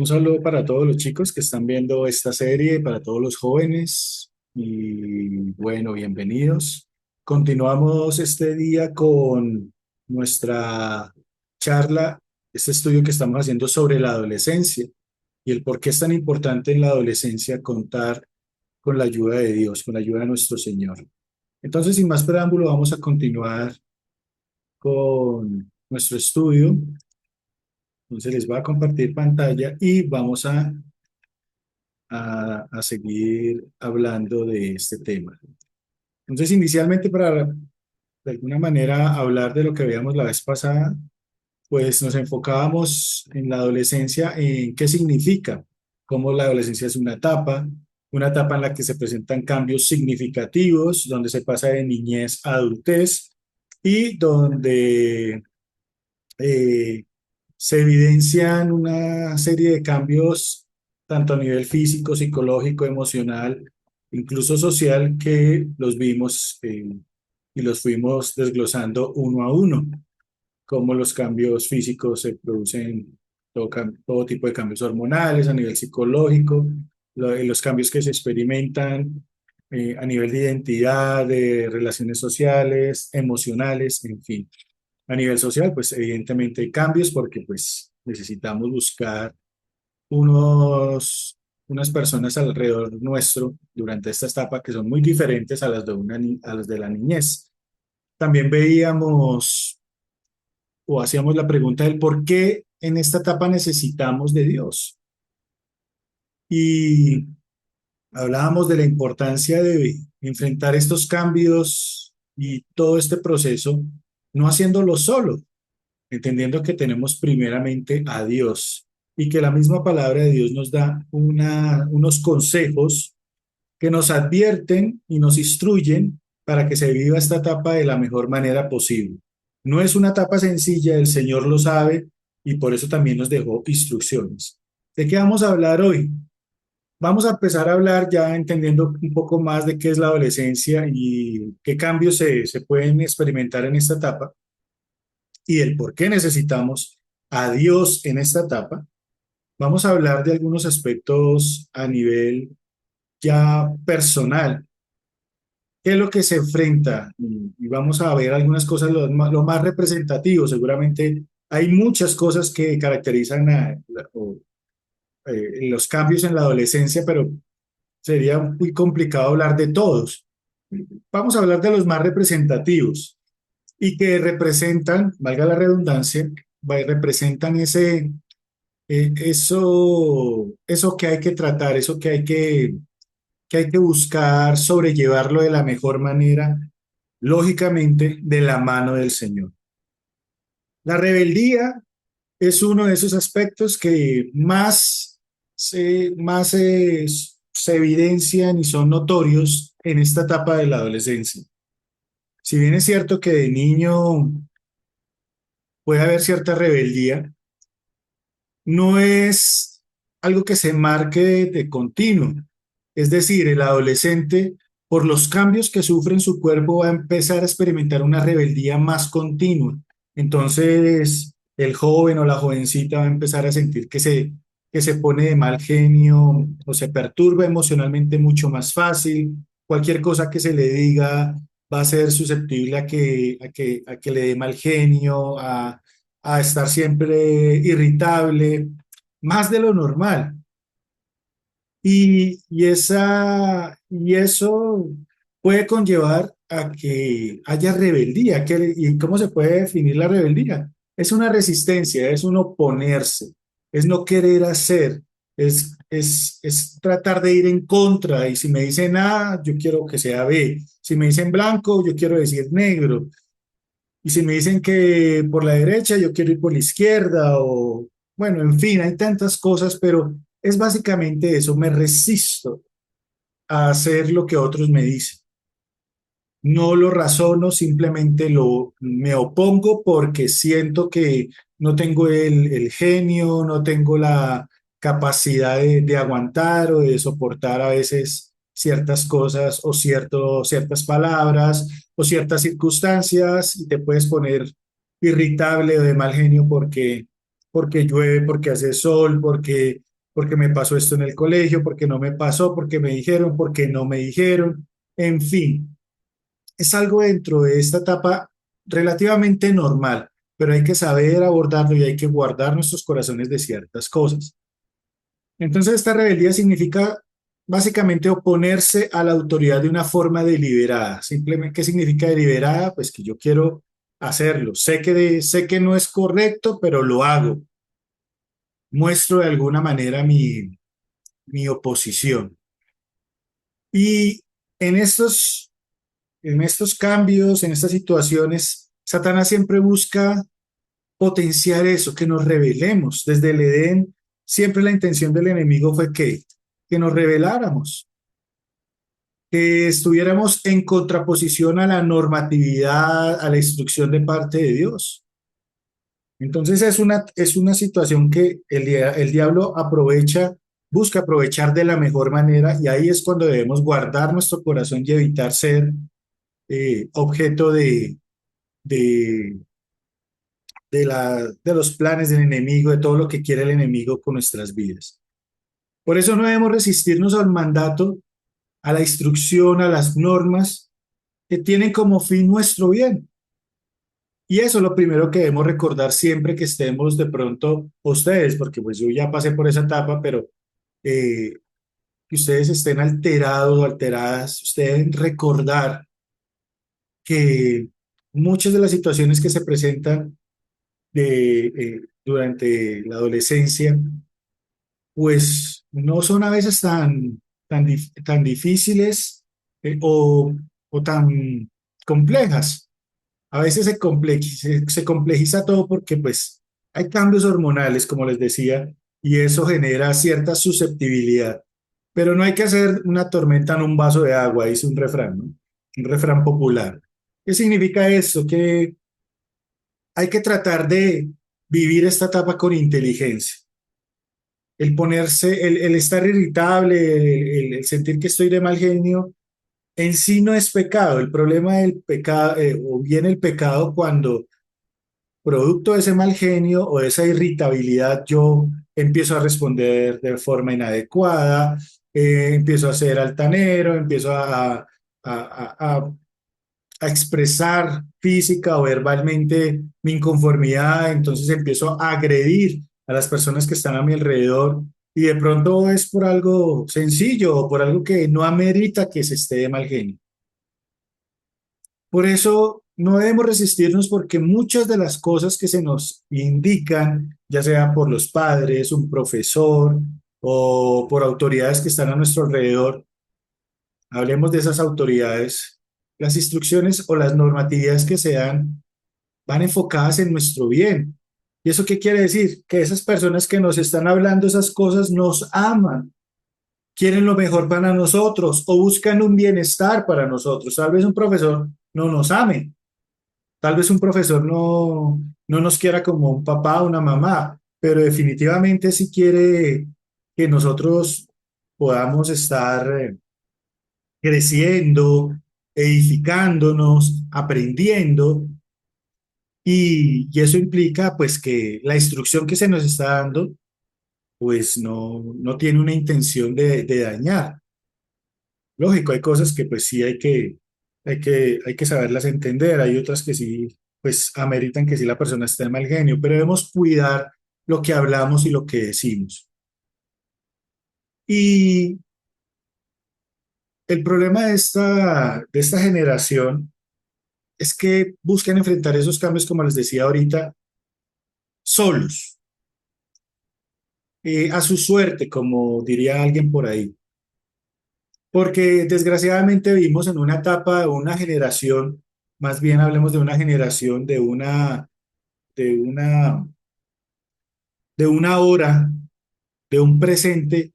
Un saludo para todos los chicos que están viendo esta serie, para todos los jóvenes y bueno, bienvenidos. Continuamos este día con nuestra charla, este estudio que estamos haciendo sobre la adolescencia y el por qué es tan importante en la adolescencia contar con la ayuda de Dios, con la ayuda de nuestro Señor. Entonces, sin más preámbulo, vamos a continuar con nuestro estudio. Entonces, les voy a compartir pantalla y vamos a seguir hablando de este tema. Entonces, inicialmente, para de alguna manera hablar de lo que veíamos la vez pasada, pues nos enfocábamos en la adolescencia, en qué significa, cómo la adolescencia es una etapa en la que se presentan cambios significativos, donde se pasa de niñez a adultez y donde eh, se evidencian una serie de cambios tanto a nivel físico, psicológico, emocional, incluso social, que los vimos y los fuimos desglosando uno a uno, cómo los cambios físicos se producen, todo tipo de cambios hormonales a nivel psicológico, los cambios que se experimentan a nivel de identidad, de relaciones sociales, emocionales, en fin. A nivel social, pues evidentemente hay cambios porque pues necesitamos buscar unas personas alrededor nuestro durante esta etapa que son muy diferentes a las de, a las de la niñez. También veíamos o hacíamos la pregunta del por qué en esta etapa necesitamos de Dios. Y hablábamos de la importancia de enfrentar estos cambios y todo este proceso, no haciéndolo solo, entendiendo que tenemos primeramente a Dios y que la misma palabra de Dios nos da unos consejos que nos advierten y nos instruyen para que se viva esta etapa de la mejor manera posible. No es una etapa sencilla, el Señor lo sabe y por eso también nos dejó instrucciones. ¿De qué vamos a hablar hoy? Vamos a empezar a hablar ya entendiendo un poco más de qué es la adolescencia y qué cambios se pueden experimentar en esta etapa y el por qué necesitamos a Dios en esta etapa. Vamos a hablar de algunos aspectos a nivel ya personal. ¿Qué es lo que se enfrenta? Y vamos a ver algunas cosas, lo más representativo. Seguramente hay muchas cosas que caracterizan los cambios en la adolescencia, pero sería muy complicado hablar de todos. Vamos a hablar de los más representativos y que representan, valga la redundancia, representan eso que hay que tratar, eso que hay que buscar sobrellevarlo de la mejor manera, lógicamente, de la mano del Señor. La rebeldía es uno de esos aspectos que se evidencian y son notorios en esta etapa de la adolescencia. Si bien es cierto que de niño puede haber cierta rebeldía, no es algo que se marque de continuo. Es decir, el adolescente, por los cambios que sufre en su cuerpo, va a empezar a experimentar una rebeldía más continua. Entonces, el joven o la jovencita va a empezar a sentir que se pone de mal genio o se perturba emocionalmente mucho más fácil. Cualquier cosa que se le diga va a ser susceptible a que le dé mal genio, a estar siempre irritable, más de lo normal. Y eso puede conllevar a que haya rebeldía. ¿Y cómo se puede definir la rebeldía? Es una resistencia, es un oponerse, es no querer hacer, es tratar de ir en contra. Y si me dicen A, yo quiero que sea B. Si me dicen blanco, yo quiero decir negro. Y si me dicen que por la derecha, yo quiero ir por la izquierda o, bueno, en fin, hay tantas cosas, pero es básicamente eso, me resisto a hacer lo que otros me dicen. No lo razono, simplemente me opongo porque siento que no tengo el genio, no tengo la capacidad de aguantar o de soportar a veces ciertas cosas o ciertas palabras o ciertas circunstancias y te puedes poner irritable o de mal genio porque llueve, porque hace sol, porque porque me pasó esto en el colegio, porque no me pasó, porque me dijeron, porque no me dijeron, en fin, es algo dentro de esta etapa relativamente normal, pero hay que saber abordarlo y hay que guardar nuestros corazones de ciertas cosas. Entonces, esta rebeldía significa básicamente oponerse a la autoridad de una forma deliberada. Simplemente, ¿qué significa deliberada? Pues que yo quiero hacerlo. Sé que no es correcto, pero lo hago. Muestro de alguna manera mi oposición. Y en en estos cambios, en estas situaciones, Satanás siempre busca potenciar eso, que nos rebelemos. Desde el Edén, siempre la intención del enemigo fue que nos rebeláramos, que estuviéramos en contraposición a la normatividad, a la instrucción de parte de Dios. Entonces es una situación que el diablo aprovecha, busca aprovechar de la mejor manera y ahí es cuando debemos guardar nuestro corazón y evitar ser objeto de, de los planes del enemigo, de todo lo que quiere el enemigo con nuestras vidas. Por eso no debemos resistirnos al mandato, a la instrucción, a las normas que tienen como fin nuestro bien. Y eso es lo primero que debemos recordar siempre que estemos de pronto ustedes, porque pues yo ya pasé por esa etapa, pero eh, que ustedes estén alterados o alteradas, ustedes deben recordar que muchas de las situaciones que se presentan durante la adolescencia, pues no son a veces tan difíciles o tan complejas. A veces se complejiza todo porque pues hay cambios hormonales, como les decía, y eso genera cierta susceptibilidad. Pero no hay que hacer una tormenta en un vaso de agua, dice un refrán, ¿no? Un refrán popular. ¿Qué significa eso? Que hay que tratar de vivir esta etapa con inteligencia. El ponerse, el estar irritable, el sentir que estoy de mal genio, en sí no es pecado. El problema del pecado, o viene el pecado cuando producto de ese mal genio o de esa irritabilidad, yo empiezo a responder de forma inadecuada, empiezo a ser altanero, empiezo a expresar física o verbalmente mi inconformidad, entonces empiezo a agredir a las personas que están a mi alrededor y de pronto es por algo sencillo o por algo que no amerita que se esté de mal genio. Por eso no debemos resistirnos porque muchas de las cosas que se nos indican, ya sea por los padres, un profesor o por autoridades que están a nuestro alrededor, hablemos de esas autoridades, las instrucciones o las normatividades que se dan van enfocadas en nuestro bien. ¿Y eso qué quiere decir? Que esas personas que nos están hablando esas cosas nos aman, quieren lo mejor para nosotros o buscan un bienestar para nosotros. Tal vez un profesor no nos ame. Tal vez un profesor no nos quiera como un papá o una mamá, pero definitivamente sí quiere que nosotros podamos estar creciendo, edificándonos, aprendiendo, y eso implica pues que la instrucción que se nos está dando pues no tiene una intención de dañar. Lógico, hay cosas que pues sí hay que saberlas entender, hay otras que sí, pues ameritan que sí la persona esté de mal genio, pero debemos cuidar lo que hablamos y lo que decimos. Y el problema de esta generación es que buscan enfrentar esos cambios, como les decía ahorita, solos, a su suerte, como diría alguien por ahí. Porque desgraciadamente vivimos en una etapa de una generación, más bien hablemos de una generación, de una, de una hora, de un presente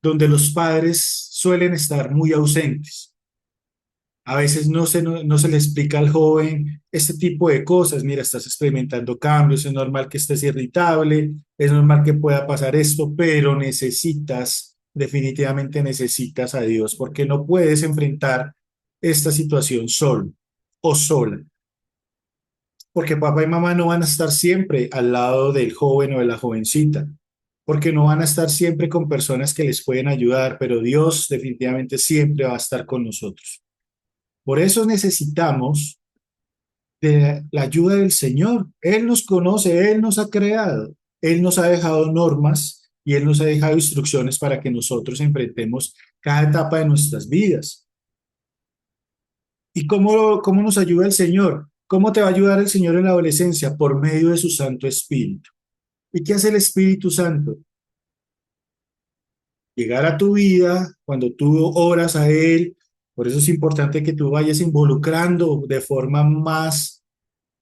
donde los padres suelen estar muy ausentes. A veces no se le explica al joven este tipo de cosas. Mira, estás experimentando cambios, es normal que estés irritable, es normal que pueda pasar esto, pero necesitas, definitivamente necesitas a Dios, porque no puedes enfrentar esta situación solo o sola, porque papá y mamá no van a estar siempre al lado del joven o de la jovencita, porque no van a estar siempre con personas que les pueden ayudar, pero Dios definitivamente siempre va a estar con nosotros. Por eso necesitamos de la ayuda del Señor. Él nos conoce, Él nos ha creado, Él nos ha dejado normas y Él nos ha dejado instrucciones para que nosotros enfrentemos cada etapa de nuestras vidas. ¿Y cómo nos ayuda el Señor? ¿Cómo te va a ayudar el Señor en la adolescencia? Por medio de su Santo Espíritu. ¿Y qué hace el Espíritu Santo? Llegar a tu vida cuando tú oras a Él. Por eso es importante que tú vayas involucrando de forma más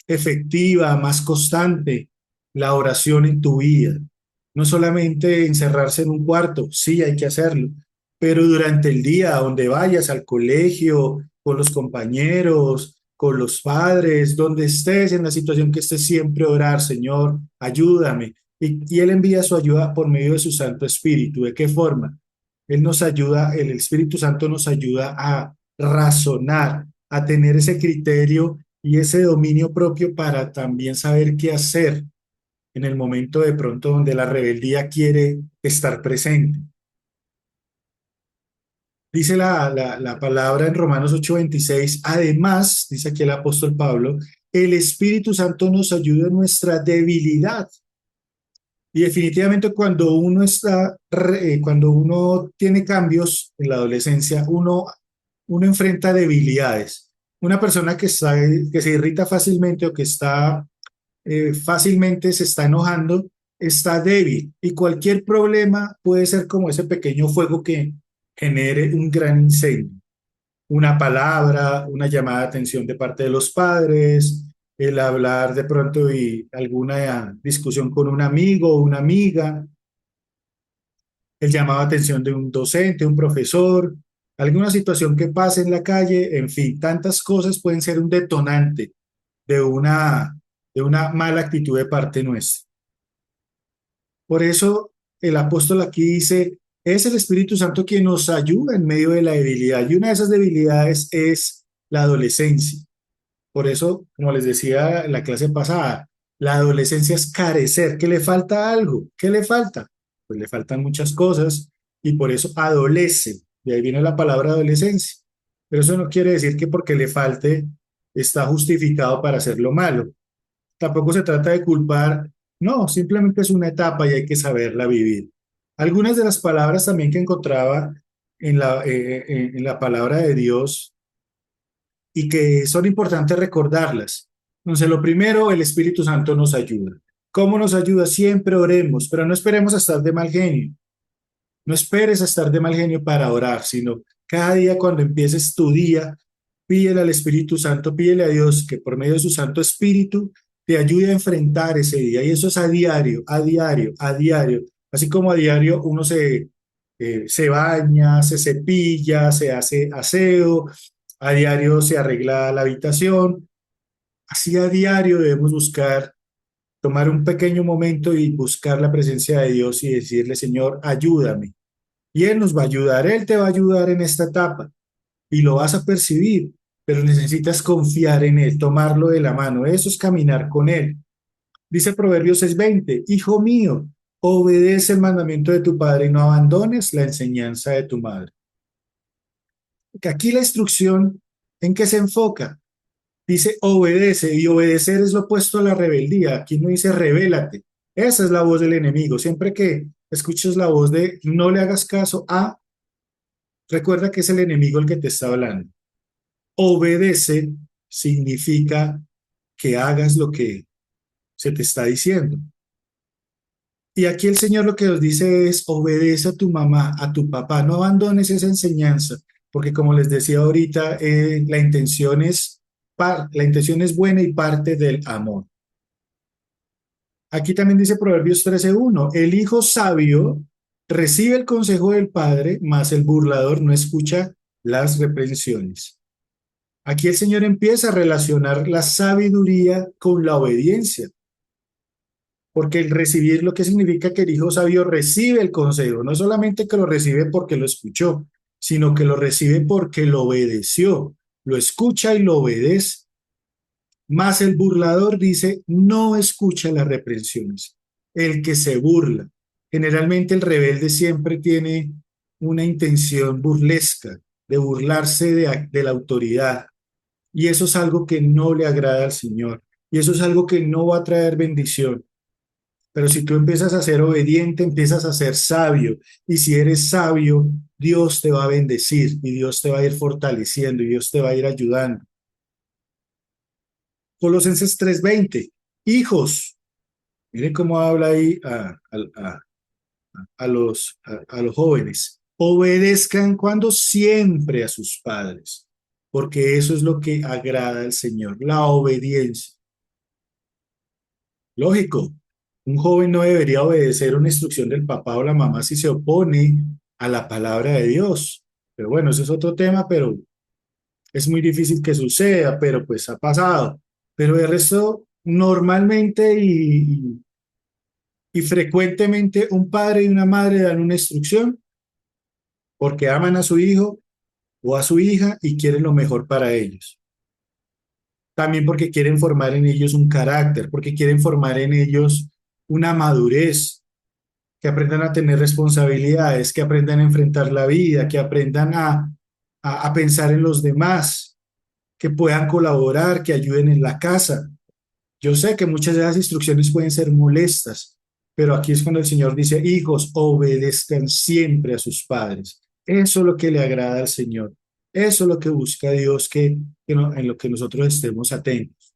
efectiva, más constante la oración en tu vida. No solamente encerrarse en un cuarto, sí hay que hacerlo, pero durante el día, donde vayas al colegio, con los compañeros, con los padres, donde estés, en la situación que estés, siempre orar, Señor, ayúdame. Y Él envía su ayuda por medio de su Santo Espíritu. ¿De qué forma? Él nos ayuda, el Espíritu Santo nos ayuda a razonar, a tener ese criterio y ese dominio propio para también saber qué hacer en el momento de pronto donde la rebeldía quiere estar presente. Dice la palabra en Romanos 8:26, además, dice aquí el apóstol Pablo, el Espíritu Santo nos ayuda en nuestra debilidad. Y definitivamente cuando uno tiene cambios en la adolescencia, uno enfrenta debilidades. Una persona que se irrita fácilmente o que está fácilmente se está enojando, está débil y cualquier problema puede ser como ese pequeño fuego que genere un gran incendio. Una palabra, una llamada de atención de parte de los padres, el hablar de pronto y alguna discusión con un amigo o una amiga, el llamado de atención de un docente, un profesor, alguna situación que pase en la calle, en fin, tantas cosas pueden ser un detonante de de una mala actitud de parte nuestra. Por eso el apóstol aquí dice, es el Espíritu Santo quien nos ayuda en medio de la debilidad. Y una de esas debilidades es la adolescencia. Por eso, como les decía en la clase pasada, la adolescencia es carecer, que le falta algo. ¿Qué le falta? Pues le faltan muchas cosas y por eso adolece. De ahí viene la palabra adolescencia. Pero eso no quiere decir que porque le falte está justificado para hacerlo malo. Tampoco se trata de culpar, no, simplemente es una etapa y hay que saberla vivir. Algunas de las palabras también que encontraba en la palabra de Dios y que son importantes recordarlas. Entonces, lo primero, el Espíritu Santo nos ayuda. ¿Cómo nos ayuda? Siempre oremos, pero no esperemos a estar de mal genio. No esperes a estar de mal genio para orar, sino cada día cuando empieces tu día, pídele al Espíritu Santo, pídele a Dios que por medio de su Santo Espíritu te ayude a enfrentar ese día. Y eso es a diario, a diario, a diario. Así como a diario uno se baña, se cepilla, se hace aseo, a diario se arregla la habitación. Así a diario debemos buscar, tomar un pequeño momento y buscar la presencia de Dios y decirle, Señor, ayúdame. Y Él nos va a ayudar, Él te va a ayudar en esta etapa y lo vas a percibir, pero necesitas confiar en Él, tomarlo de la mano. Eso es caminar con Él. Dice Proverbios 6:20, Hijo mío, obedece el mandamiento de tu padre y no abandones la enseñanza de tu madre. Porque aquí la instrucción, ¿en qué se enfoca? Dice obedece y obedecer es lo opuesto a la rebeldía. Aquí no dice rebélate. Esa es la voz del enemigo. Siempre que escuches la voz de no le hagas caso a, recuerda que es el enemigo el que te está hablando. Obedece significa que hagas lo que se te está diciendo. Y aquí el Señor lo que nos dice es obedece a tu mamá, a tu papá, no abandones esa enseñanza, porque como les decía ahorita, la intención es buena y parte del amor. Aquí también dice Proverbios 13:1, el hijo sabio recibe el consejo del padre, mas el burlador no escucha las reprensiones. Aquí el Señor empieza a relacionar la sabiduría con la obediencia, porque el recibir lo que significa que el hijo sabio recibe el consejo, no solamente que lo recibe porque lo escuchó, sino que lo recibe porque lo obedeció, lo escucha y lo obedece. Mas el burlador dice, no escucha las reprensiones, el que se burla. Generalmente el rebelde siempre tiene una intención burlesca, de burlarse de la autoridad. Y eso es algo que no le agrada al Señor. Y eso es algo que no va a traer bendición. Pero si tú empiezas a ser obediente, empiezas a ser sabio. Y si eres sabio, Dios te va a bendecir y Dios te va a ir fortaleciendo y Dios te va a ir ayudando. Colosenses 3:20. Hijos, miren cómo habla ahí a los jóvenes. Obedezcan cuando siempre a sus padres, porque eso es lo que agrada al Señor, la obediencia. Lógico, un joven no debería obedecer una instrucción del papá o la mamá si se opone a la palabra de Dios. Pero bueno, ese es otro tema, pero es muy difícil que suceda, pero pues ha pasado. Pero de resto, normalmente y frecuentemente un padre y una madre dan una instrucción porque aman a su hijo o a su hija y quieren lo mejor para ellos. También porque quieren formar en ellos un carácter, porque quieren formar en ellos una madurez, que aprendan a tener responsabilidades, que aprendan a enfrentar la vida, que aprendan a pensar en los demás, que puedan colaborar, que ayuden en la casa. Yo sé que muchas de las instrucciones pueden ser molestas, pero aquí es cuando el Señor dice, hijos, obedezcan siempre a sus padres. Eso es lo que le agrada al Señor. Eso es lo que busca Dios, en lo que nosotros estemos atentos.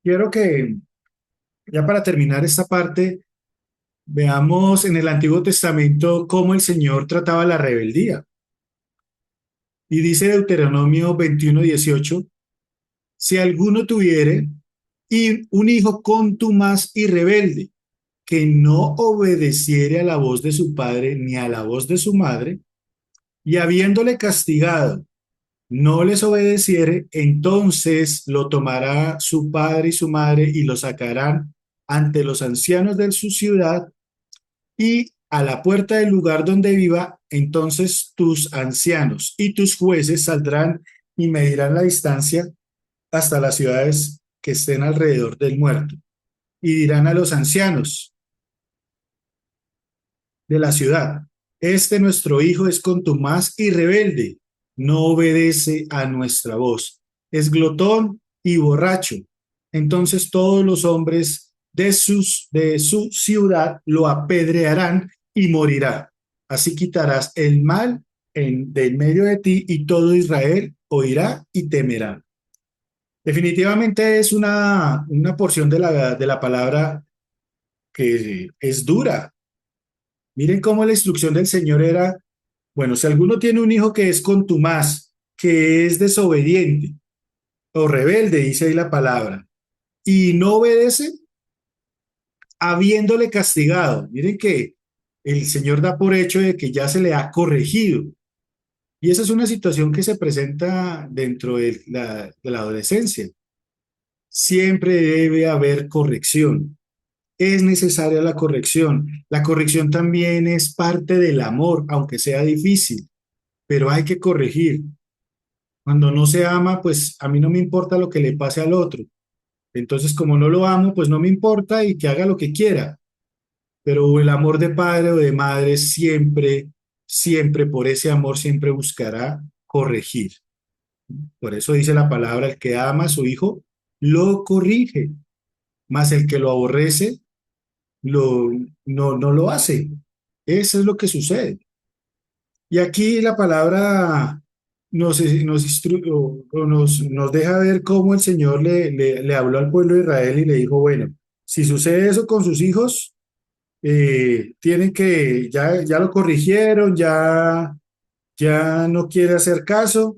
Quiero que, ya para terminar esta parte, veamos en el Antiguo Testamento cómo el Señor trataba la rebeldía. Y dice Deuteronomio 21:18, si alguno tuviere y un hijo contumaz y rebelde, que no obedeciere a la voz de su padre ni a la voz de su madre, y habiéndole castigado, no les obedeciere, entonces lo tomará su padre y su madre y lo sacarán ante los ancianos de su ciudad y a la puerta del lugar donde viva, entonces tus ancianos y tus jueces saldrán y medirán la distancia hasta las ciudades que estén alrededor del muerto. Y dirán a los ancianos de la ciudad, este nuestro hijo es contumaz y rebelde, no obedece a nuestra voz, es glotón y borracho. Entonces todos los hombres de su ciudad lo apedrearán y morirá. Así quitarás el mal de en medio de ti y todo Israel oirá y temerá. Definitivamente es una porción de la palabra que es dura. Miren cómo la instrucción del Señor era, bueno, si alguno tiene un hijo que es contumaz, que es desobediente o rebelde, dice ahí la palabra, y no obedece, habiéndole castigado. Miren que el Señor da por hecho de que ya se le ha corregido. Y esa es una situación que se presenta dentro de la adolescencia. Siempre debe haber corrección. Es necesaria la corrección. La corrección también es parte del amor, aunque sea difícil, pero hay que corregir. Cuando no se ama, pues a mí no me importa lo que le pase al otro. Entonces, como no lo amo, pues no me importa y que haga lo que quiera. Pero el amor de padre o de madre siempre, siempre, por ese amor, siempre buscará corregir. Por eso dice la palabra, el que ama a su hijo, lo corrige, mas el que lo aborrece, lo, no lo hace. Eso es lo que sucede. Y aquí la palabra nos deja ver cómo el Señor le habló al pueblo de Israel y le dijo, bueno, si sucede eso con sus hijos, tienen que, ya lo corrigieron, ya no quiere hacer caso,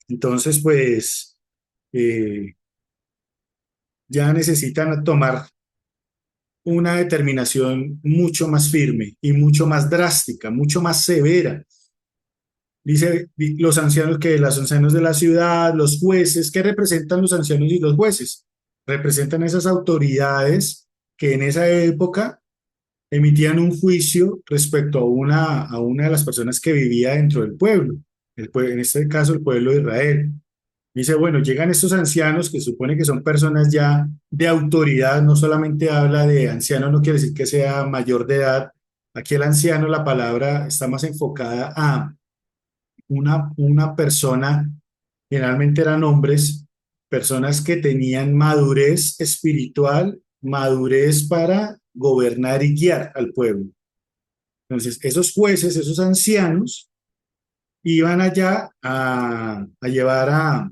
entonces pues eh, ya necesitan tomar una determinación mucho más firme y mucho más drástica, mucho más severa. Dice los ancianos que los ancianos de la ciudad, los jueces, ¿qué representan los ancianos y los jueces? Representan esas autoridades que en esa época emitían un juicio respecto a una de las personas que vivía dentro del pueblo, en este caso el pueblo de Israel. Dice, bueno, llegan estos ancianos que supone que son personas ya de autoridad, no solamente habla de anciano, no quiere decir que sea mayor de edad. Aquí el anciano, la palabra está más enfocada a una persona, generalmente eran hombres, personas que tenían madurez espiritual, madurez para gobernar y guiar al pueblo. Entonces, esos jueces, esos ancianos, iban allá a llevar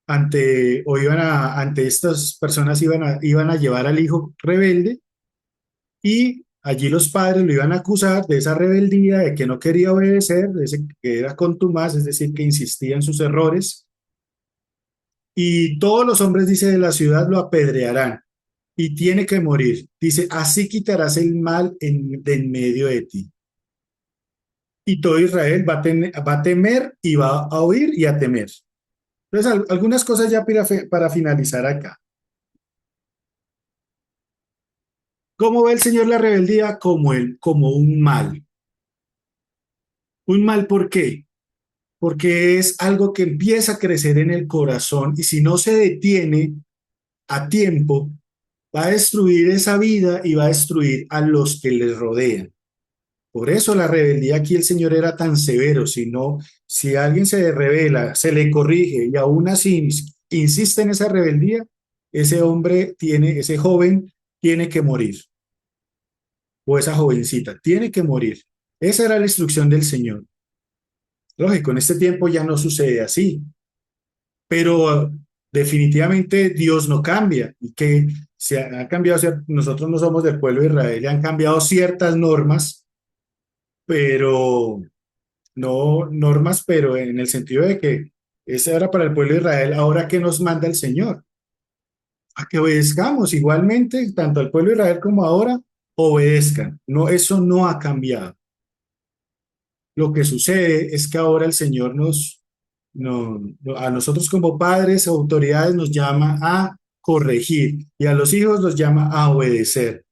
ante estas personas iban a llevar al hijo rebelde y allí los padres lo iban a acusar de esa rebeldía, de que no quería obedecer, de ese, que era contumaz, es decir, que insistía en sus errores. Y todos los hombres, dice, de la ciudad lo apedrearán y tiene que morir. Dice, así quitarás el mal de en medio de ti. Y todo Israel va a temer y va a oír y a temer. Entonces, algunas cosas ya para finalizar acá. ¿Cómo ve el Señor la rebeldía? Como un mal. ¿Un mal por qué? Porque es algo que empieza a crecer en el corazón y si no se detiene a tiempo, va a destruir esa vida y va a destruir a los que les rodean. Por eso la rebeldía aquí el Señor era tan severo, si alguien se revela, se le corrige y aún así insiste en esa rebeldía, ese joven tiene que morir, o esa jovencita tiene que morir. Esa era la instrucción del Señor. Lógico, en este tiempo ya no sucede así, pero definitivamente Dios no cambia y que se ha cambiado, nosotros no somos del pueblo de Israel, ya han cambiado ciertas normas, pero no normas, pero en el sentido de que esa era para el pueblo de Israel, ahora que nos manda el Señor, a que obedezcamos igualmente, tanto al pueblo de Israel como ahora, obedezcan. No, eso no ha cambiado. Lo que sucede es que ahora el Señor a nosotros como padres, autoridades, nos llama a corregir y a los hijos los llama a obedecer.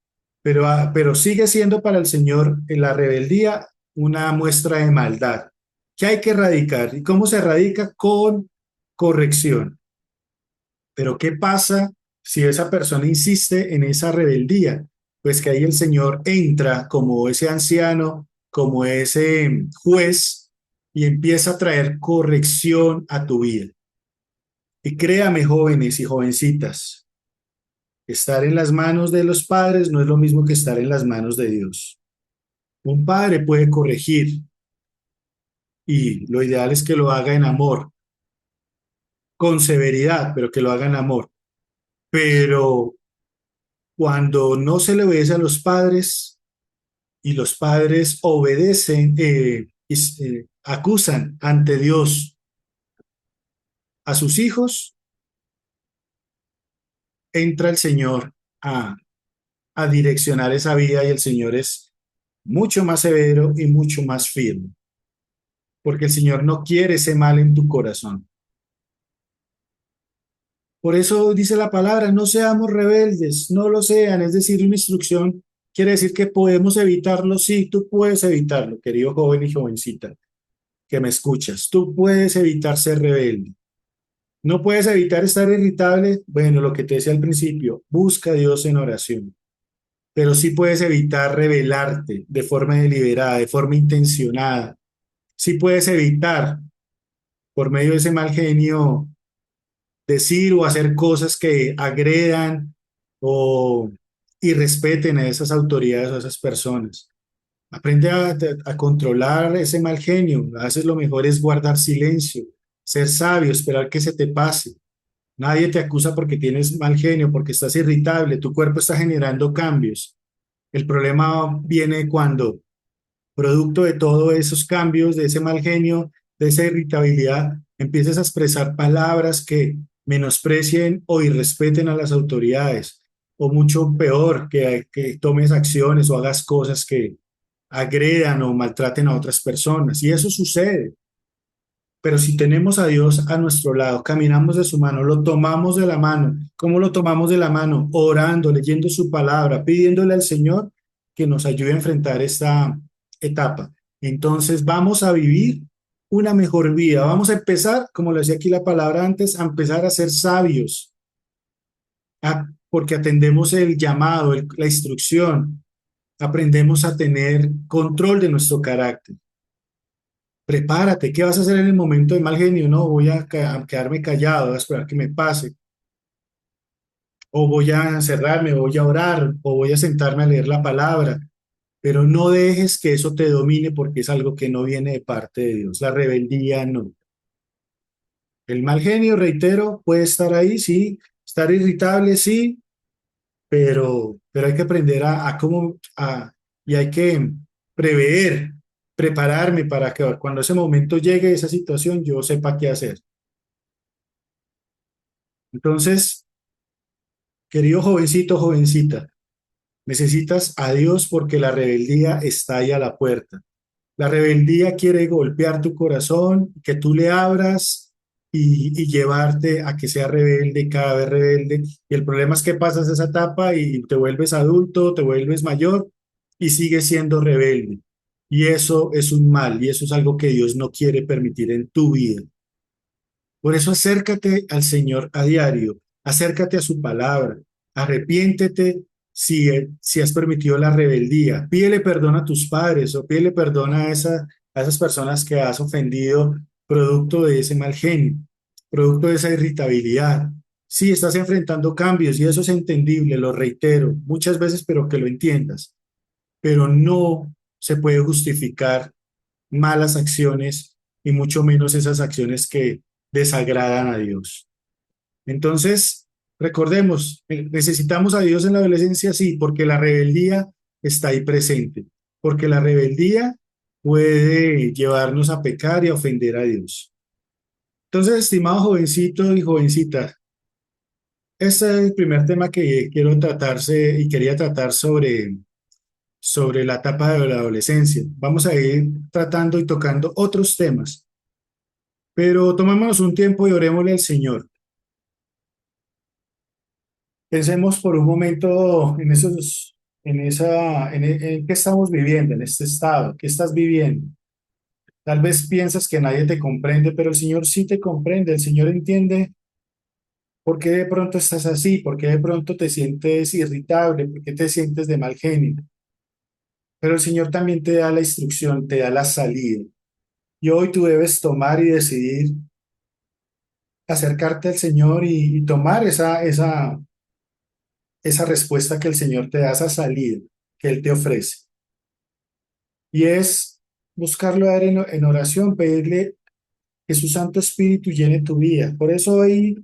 Pero sigue siendo para el Señor en la rebeldía una muestra de maldad que hay que erradicar. ¿Y cómo se erradica? Con corrección. Pero ¿qué pasa si esa persona insiste en esa rebeldía? Pues que ahí el Señor entra como ese anciano, como ese juez y empieza a traer corrección a tu vida. Y créame, jóvenes y jovencitas, estar en las manos de los padres no es lo mismo que estar en las manos de Dios. Un padre puede corregir y lo ideal es que lo haga en amor, con severidad, pero que lo haga en amor. Pero cuando no se le obedece a los padres y los padres obedecen, acusan ante Dios a sus hijos, entra el Señor a direccionar esa vida y el Señor es mucho más severo y mucho más firme, porque el Señor no quiere ese mal en tu corazón. Por eso dice la palabra, no seamos rebeldes, no lo sean, es decir, una instrucción quiere decir que podemos evitarlo, sí, tú puedes evitarlo, querido joven y jovencita que me escuchas, tú puedes evitar ser rebelde. No puedes evitar estar irritable, bueno, lo que te decía al principio, busca a Dios en oración, pero sí puedes evitar rebelarte de forma deliberada, de forma intencionada. Sí puedes evitar, por medio de ese mal genio, decir o hacer cosas que agredan o irrespeten a esas autoridades o a esas personas. Aprende a controlar ese mal genio. A veces lo mejor es guardar silencio, ser sabio, esperar que se te pase. Nadie te acusa porque tienes mal genio, porque estás irritable, tu cuerpo está generando cambios. El problema viene cuando, producto de todos esos cambios, de ese mal genio, de esa irritabilidad, empiezas a expresar palabras que menosprecien o irrespeten a las autoridades, o mucho peor, que tomes acciones o hagas cosas que agredan o maltraten a otras personas. Y eso sucede. Pero si tenemos a Dios a nuestro lado, caminamos de su mano, lo tomamos de la mano. ¿Cómo lo tomamos de la mano? Orando, leyendo su palabra, pidiéndole al Señor que nos ayude a enfrentar esta etapa. Entonces vamos a vivir una mejor vida. Vamos a empezar, como lo decía aquí la palabra antes, a empezar a ser sabios, porque atendemos el llamado, la instrucción, aprendemos a tener control de nuestro carácter. Prepárate, ¿qué vas a hacer en el momento de mal genio? No, voy a quedarme callado, voy a esperar que me pase, o voy a encerrarme, o voy a orar, o voy a sentarme a leer la palabra, pero no dejes que eso te domine porque es algo que no viene de parte de Dios. La rebeldía no. El mal genio, reitero, puede estar ahí, sí, estar irritable, sí, pero hay que aprender y hay que prever, prepararme para que cuando ese momento llegue, esa situación, yo sepa qué hacer. Entonces, querido jovencito, jovencita, necesitas a Dios porque la rebeldía está ahí a la puerta. La rebeldía quiere golpear tu corazón, que tú le abras y llevarte a que sea rebelde, cada vez rebelde. Y el problema es que pasas esa etapa y te vuelves adulto, te vuelves mayor y sigues siendo rebelde. Y eso es un mal y eso es algo que Dios no quiere permitir en tu vida. Por eso acércate al Señor a diario, acércate a su palabra, arrepiéntete si has permitido la rebeldía, pídele perdón a tus padres o pídele perdón a esas personas que has ofendido producto de ese mal genio, producto de esa irritabilidad. Sí, estás enfrentando cambios y eso es entendible, lo reitero muchas veces, pero que lo entiendas, pero no se puede justificar malas acciones y mucho menos esas acciones que desagradan a Dios. Entonces, recordemos, necesitamos a Dios en la adolescencia, sí, porque la rebeldía está ahí presente, porque la rebeldía puede llevarnos a pecar y a ofender a Dios. Entonces, estimado jovencito y jovencita, este es el primer tema que quiero tratarse y quería tratar sobre la etapa de la adolescencia. Vamos a ir tratando y tocando otros temas, pero tomémonos un tiempo y orémosle al Señor. Pensemos por un momento en qué estamos viviendo, en este estado, qué estás viviendo. Tal vez piensas que nadie te comprende, pero el Señor sí te comprende, el Señor entiende por qué de pronto estás así, por qué de pronto te sientes irritable, por qué te sientes de mal genio. Pero el Señor también te da la instrucción, te da la salida. Y hoy tú debes tomar y decidir acercarte al Señor y tomar esa respuesta que el Señor te da, esa salida que Él te ofrece. Y es buscarlo a Él en oración, pedirle que su Santo Espíritu llene tu vida. Por eso hoy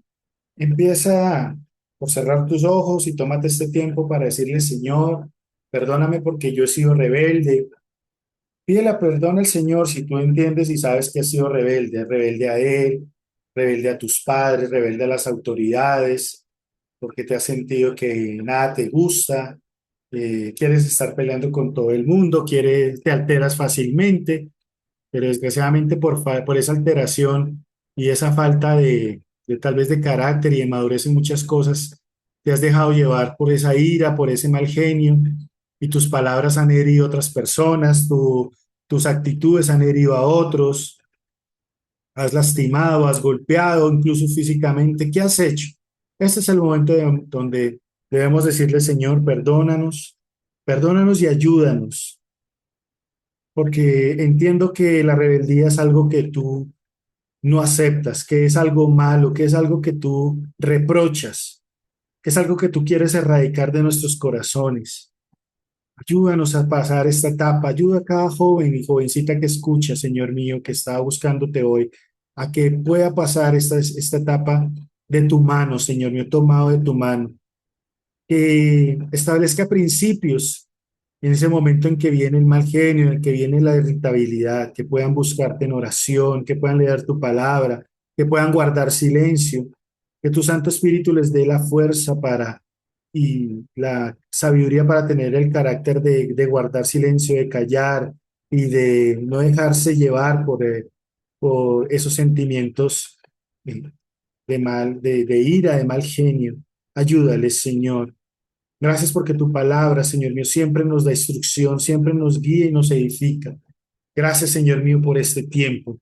empieza por cerrar tus ojos y tómate este tiempo para decirle, Señor, perdóname porque yo he sido rebelde. Pídele perdón al Señor si tú entiendes y sabes que has sido rebelde, rebelde a Él, rebelde a tus padres, rebelde a las autoridades, porque te has sentido que nada te gusta, quieres estar peleando con todo el mundo, te alteras fácilmente, pero desgraciadamente por esa alteración y esa falta de tal vez de carácter y de madurez en muchas cosas, te has dejado llevar por esa ira, por ese mal genio, y tus palabras han herido a otras personas, tus actitudes han herido a otros, has lastimado, has golpeado, incluso físicamente. ¿Qué has hecho? Este es el momento donde debemos decirle, Señor, perdónanos, perdónanos y ayúdanos, porque entiendo que la rebeldía es algo que tú no aceptas, que es algo malo, que es algo que tú reprochas, que es algo que tú quieres erradicar de nuestros corazones. Ayúdanos a pasar esta etapa, ayuda a cada joven y jovencita que escucha, Señor mío, que está buscándote hoy, a que pueda pasar esta etapa de tu mano, Señor mío, tomado de tu mano, que establezca principios en ese momento en que viene el mal genio, en el que viene la irritabilidad, que puedan buscarte en oración, que puedan leer tu palabra, que puedan guardar silencio, que tu Santo Espíritu les dé la fuerza y la sabiduría para tener el carácter de guardar silencio, de callar y de no dejarse llevar por esos sentimientos eh, de ira, de mal genio. Ayúdales, Señor. Gracias porque tu palabra, Señor mío, siempre nos da instrucción, siempre nos guía y nos edifica. Gracias, Señor mío, por este tiempo.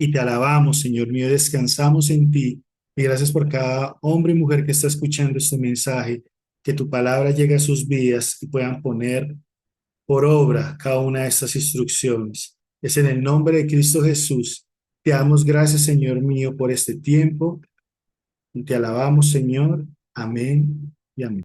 y te alabamos, Señor mío, descansamos en ti. Y gracias por cada hombre y mujer que está escuchando este mensaje, que tu palabra llegue a sus vidas y puedan poner por obra cada una de estas instrucciones. Es en el nombre de Cristo Jesús. Te damos gracias, Señor mío, por este tiempo y te alabamos, Señor. Amén y amén.